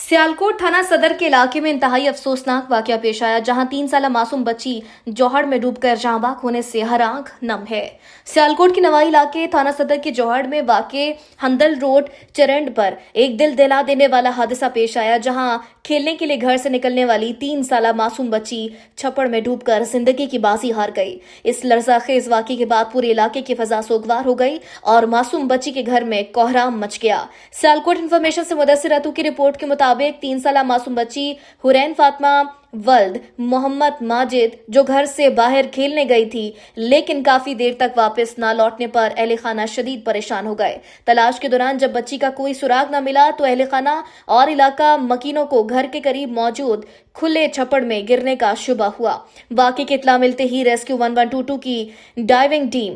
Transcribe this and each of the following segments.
सियालकोट थाना सदर के इलाके में इंतहाई अफसोसनाक वाकया पेश आया, जहां 3 साला मासूम बच्ची जौहड़ में डूबकर जाँ बाक होने से हर आंख नम है। सियालकोट के नवाई इलाके थाना सदर के जौहड़ में वाक़े हंदल रोड चरंड पर एक दिल दहला देने वाला हादसा पेश आया, जहां खेलने के लिए घर से निकलने वाली 3 साला मासूम बच्ची छप्पड़ में डूबकर जिंदगी की बाजी हार गई। इस लर्जाखेज वाक़े के बाद पूरे इलाके की फजा सोगवार हो गई और मासूम बच्ची के घर में कोहराम मच गया। सियालकोट इन्फॉर्मेशन से मुदस्सिर रतू की रिपोर्ट के मुताबिक 3 साला मासूम बच्ची हुरैन फातिमा वल्द मोहम्मद माजिद जो घर से बाहर खेलने गई थी, लेकिन काफी देर तक वापस न लौटने पर अहले खाना शदीद परेशान हो गए। तलाश के दौरान जब बच्ची का कोई सुराग न मिला तो अहले खाना और इलाका मकीनों को घर के करीब मौजूद खुले छप्पड़ में गिरने का शुबा हुआ। वाक़े की इत्तला मिलते ही रेस्क्यू 1122 की डाइविंग टीम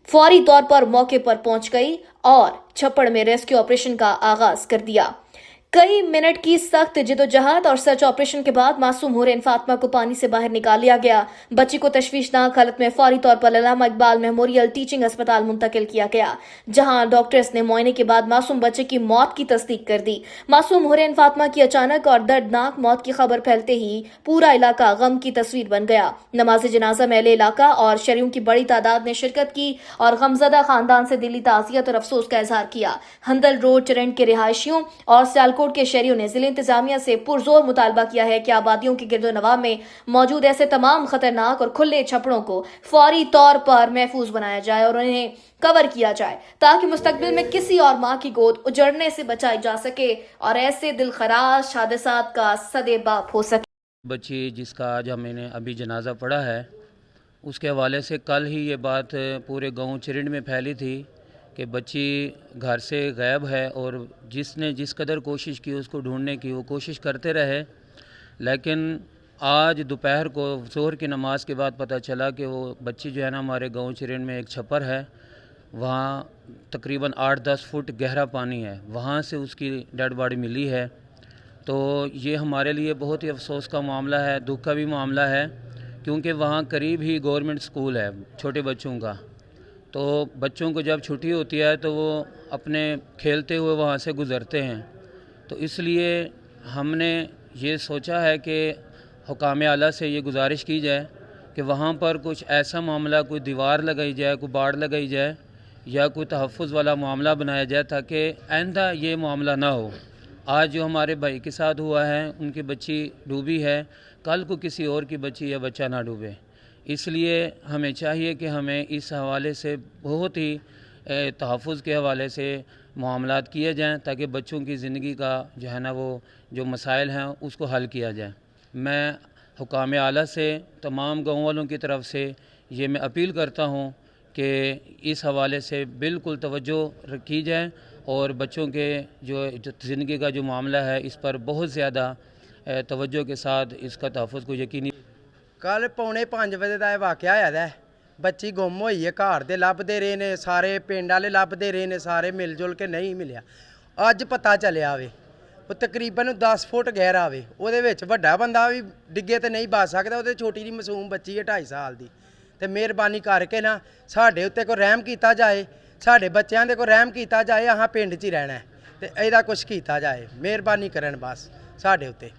फौरी तौर पर मौके पर पहुंच गई और छप्पड़ में रेस्क्यू ऑपरेशन का आगाज कर दिया। कई मिनट की सख्त जिदोजहद और सर्च ऑपरेशन के बाद मासूम हुरैन फातिमा को पानी से बाहर निकाल लिया गया। बच्ची को तशवीशनाक हालत में फौरी तौर पर अल्लामा इकबाल मेमोरियल टीचिंग अस्पताल मुंतकिल किया गया, जहां डॉक्टर्स ने मुआयने के बाद मासूम बच्चे की मौत की तस्दीक कर दी। मासूम हुरैन फातिमा की अचानक और दर्दनाक मौत की खबर फैलते ही पूरा इलाका गम की तस्वीर बन गया। नमाज जनाजा में अहले इलाका और शहरियों की बड़ी तादाद ने शिरकत की और गमजदा खानदान से दिली ताज़ियत और अफसोस का इजहार किया। हंदल रोड चरंड के रिहायशियों और सियालकोट के शहरियों ने जिले इंतजामिया से पुरजोर मुतालबा किया है कि आबादियों के गिरदोनवा में मौजूद ऐसे तमाम खतरनाक और खुले छपड़ों को फौरी तौर पर महफूज बनाया जाए और उन्हें कवर किया जाए, ताकि मुस्तकबिल में किसी और माँ की गोद उजड़ने से बचाई जा सके और ऐसे दिलखराश हादसात का सदेबाप हो सके। बच्ची जिसका आज हमने अभी जनाजा पढ़ा है, उसके हवाले से कल ही ये बात पूरे गांव चिरिंड में फैली थी कि बच्ची घर से गायब है और जिसने जिस कदर कोशिश की उसको ढूंढने की वो कोशिश करते रहे, लेकिन आज दोपहर को ज़ोहर की नमाज के बाद पता चला कि वो बच्ची जो है ना हमारे गांव चिरिंड में एक छप्पर है, वहाँ तकरीबन 8-10 फुट गहरा पानी है, वहाँ से उसकी डेड बॉडी मिली है। तो ये हमारे लिए बहुत ही अफसोस का मामला है, दुख का भी मामला है, क्योंकि वहाँ करीब ही गवर्नमेंट स्कूल है छोटे बच्चों का। तो बच्चों को जब छुट्टी होती है तो वो अपने खेलते हुए वहाँ से गुज़रते हैं। तो इसलिए हमने ये सोचा है कि हुकाम आला से ये गुजारिश की जाए कि वहाँ पर कुछ ऐसा मामला, कोई दीवार लगाई जाए, कोई बाड़ लगाई जाए या कोई तहफ़्फ़ुज़ वाला मामला बनाया जाए, ताकि आइंदा ये मामला ना हो। आज जो हमारे भाई के साथ हुआ है, उनकी बच्ची डूबी है, कल को किसी और की बच्ची या बच्चा ना डूबे। इसलिए हमें चाहिए कि हमें इस हवाले से बहुत ही तहफ़्फ़ुज़ के हवाले से मामलात किए जाएं, ताकि बच्चों की ज़िंदगी का जो है ना वो जो मसाइल हैं उसको हल किया जाए। मैं हुकाम आला से तमाम गाँव वालों की तरफ से ये मैं अपील करता हूँ कि इस हवाले से बिल्कुल तवज्जो की जाए और बच्चों के जो ज़िंदगी का जो मामला है इस पर बहुत ज़्यादा तवज्जो के साथ इसका तहफ़्फ़ुज़ को यकीनी। कल 4:45 बजे का यह वाक़या होया है। बच्ची गुम हुई है, घर दे लभदे रहे ने, सारे पिंड वाले लभदे रहे ने, सारे मिल जुल के नहीं मिलिया। अज पता चलिया वे वो तकरीबन 10 फुट गहरा वे, ਉਹਦੇ ਵਿੱਚ ਵੱਡਾ ਬੰਦਾ भी डिगे तो नहीं बच सकता, ਉਹਦੇ छोटी जी मासूम बच्ची है 2.5 साल की। तो मेहरबानी करके ना साढ़े उत्ते को रहम किया जाए, साढ़े बच्चों के को रहम किया जाए। अहाँ पिंड 'च ही रहना है तो ਇਹਦਾ कुछ किया जाए, मेहरबानी करन बस साढ़े उत्ते।